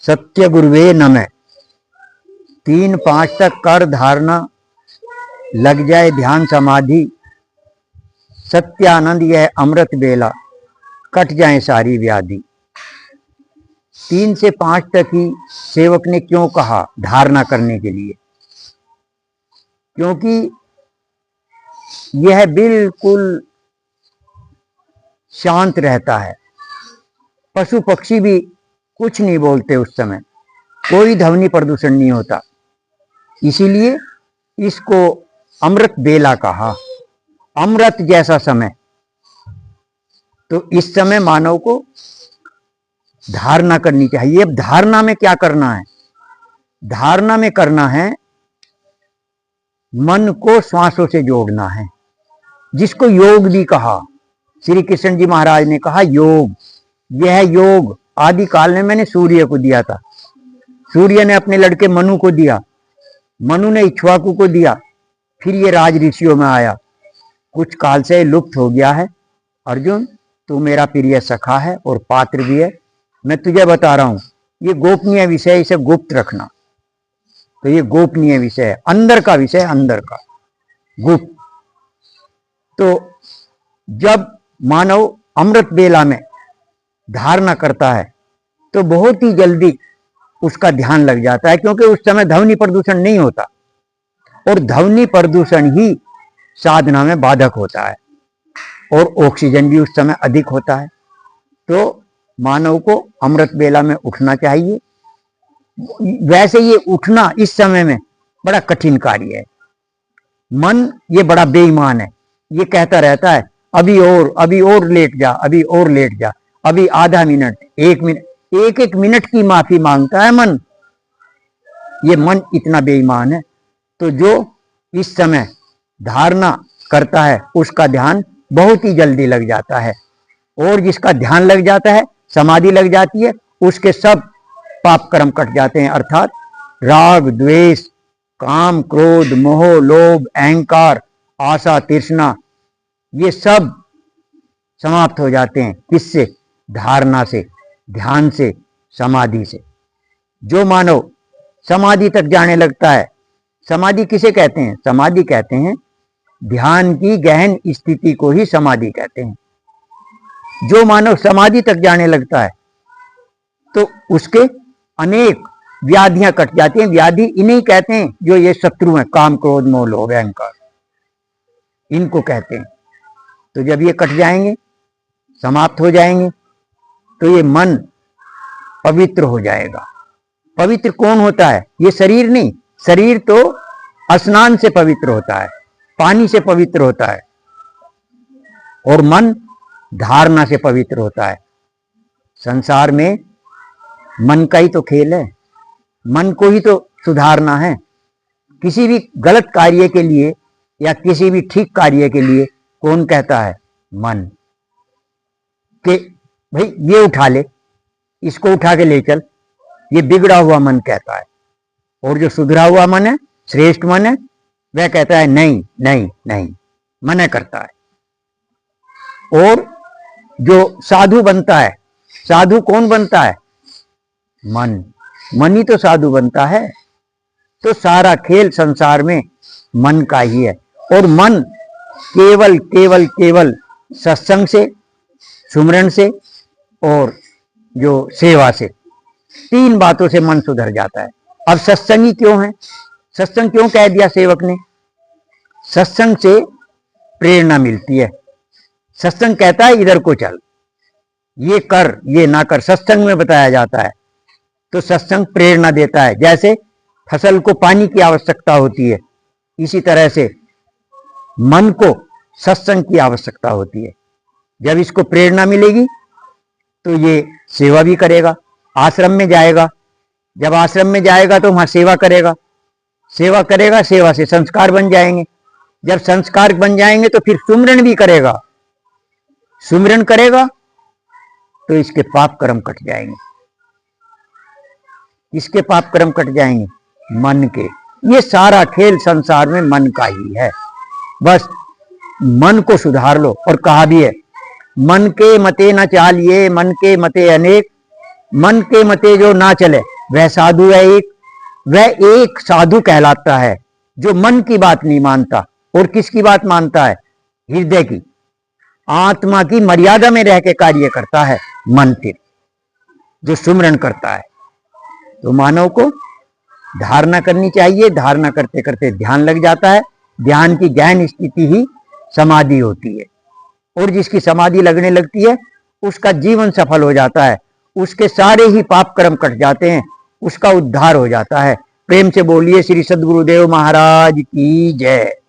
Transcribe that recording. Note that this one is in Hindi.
सत्य गुरुवे नमः। 3-5 तक कर धारणा, लग जाए ध्यान समाधि, सत्यानंद यह अमृत बेला, कट जाए सारी व्याधि। 3 से 5 तक ही सेवक ने क्यों कहा धारणा करने के लिए? क्योंकि यह बिल्कुल शांत रहता है। पशु पक्षी भी कुछ नहीं बोलते उस समय, कोई ध्वनि प्रदूषण नहीं होता, इसीलिए इसको अमृत बेला कहा, अमृत जैसा समय। तो इस समय मानव को धारणा करनी चाहिए। अब धारणा में क्या करना है? धारणा में करना है मन को श्वासों से जोड़ना है, जिसको योग भी कहा। श्री कृष्ण जी महाराज ने कहा योग। यह योग आदि काल में मैंने सूर्य को दिया था, सूर्य ने अपने लड़के मनु को दिया, मनु ने इक्ष्वाकु को दिया, फिर ये राज ऋषियों में आया, कुछ काल से लुप्त हो गया है। अर्जुन तू मेरा प्रिय सखा है और पात्र भी है, मैं तुझे बता रहा हूं, ये गोपनीय विषय, इसे गुप्त रखना। तो ये गोपनीय विषय है, अंदर का विषय, अंदर का गुप्त। तो जब मानव अमृत बेला में धारणा करता है तो बहुत ही जल्दी उसका ध्यान लग जाता है, क्योंकि उस समय ध्वनि प्रदूषण नहीं होता, और ध्वनि प्रदूषण ही साधना में बाधक होता है, और ऑक्सीजन भी उस समय अधिक होता है। तो मानव को अमृत बेला में उठना चाहिए। वैसे ये उठना इस समय में बड़ा कठिन कार्य है। मन ये बड़ा बेईमान है, ये कहता रहता है अभी और लेट जा, अभी और लेट जा, अभी आधा मिनट, 1 मिनट, एक मिनट की माफी मांगता है मन। ये मन इतना बेईमान है। तो जो इस समय धारणा करता है उसका ध्यान बहुत ही जल्दी लग जाता है, और जिसका ध्यान लग जाता है, समाधि लग जाती है, उसके सब पाप कर्म कट जाते हैं। अर्थात राग, द्वेष, काम, क्रोध, मोह, लोभ, अहंकार, आशा, तृष्णा, ये सब समाप्त हो जाते हैं। किससे? धारणा से, ध्यान से, समाधि से। जो मानव समाधि तक जाने लगता है, समाधि किसे कहते हैं? समाधि कहते हैं ध्यान की गहन स्थिति को ही समाधि कहते हैं। जो मानव समाधि तक जाने लगता है तो उसके अनेक व्याधियां कट जाती हैं। व्याधि इन्हीं कहते हैं जो ये शत्रु हैं, काम, क्रोध, मोह, लोभ, अहंकार, इनको कहते हैं। तो जब ये कट जाएंगे, समाप्त हो जाएंगे, तो ये मन पवित्र हो जाएगा। पवित्र कौन होता है? ये शरीर नहीं, शरीर तो स्नान से पवित्र होता है, पानी से पवित्र होता है, और मन धारणा से पवित्र होता है। संसार में मन का ही तो खेल है, मन को ही तो सुधारना है। किसी भी गलत कार्य के लिए या किसी भी ठीक कार्य के लिए कौन कहता है? मन। कि भाई ये उठा ले, इसको उठा के ले चल, ये बिगड़ा हुआ मन कहता है। और जो सुधरा हुआ मन है, श्रेष्ठ मन है, वह कहता है नहीं नहीं नहीं, मना करता है। और जो साधु बनता है, साधु कौन बनता है? मन। मन ही तो साधु बनता है। तो सारा खेल संसार में मन का ही है, और मन केवल केवल केवल सत्संग से, सुमरन से और जो सेवा से, 3 बातों से मन सुधर जाता है। अब सत्संग ही क्यों है? सत्संग क्यों कह दिया सेवक ने? सत्संग से प्रेरणा मिलती है। सत्संग कहता है इधर को चल, ये कर, ये ना कर, सत्संग में बताया जाता है। तो सत्संग प्रेरणा देता है। जैसे फसल को पानी की आवश्यकता होती है, इसी तरह से मन को सत्संग की आवश्यकता होती है। जब इसको प्रेरणा मिलेगी तो ये सेवा भी करेगा, आश्रम में जाएगा। जब आश्रम में जाएगा तो वहां सेवा करेगा, सेवा करेगा, सेवा से संस्कार बन जाएंगे। जब संस्कार बन जाएंगे तो फिर सुमरन भी करेगा, सुमरन करेगा तो इसके पाप कर्म कट जाएंगे। इसके पाप कर्म कट जाएंगे? मन के। ये सारा खेल संसार में मन का ही है। बस मन को सुधार लो। और कहा भी है मन के मते न चालिए, मन के मते अनेक, मन के मते जो ना चले वह साधु है एक। वह एक साधु कहलाता है जो मन की बात नहीं मानता। और किसकी बात मानता है? हृदय की, आत्मा की मर्यादा में रह के कार्य करता है मन, फिर जो सुमरन करता है। तो मानव को धारणा करनी चाहिए। धारणा करते करते ध्यान लग जाता है। ध्यान की गहन स्थिति ही समाधि होती है। और जिसकी समाधि लगने लगती है उसका जीवन सफल हो जाता है। उसके सारे ही पाप कर्म कट जाते हैं। उसका उद्धार हो जाता है। प्रेम से बोलिए श्री सद्गुरुदेव महाराज की जय।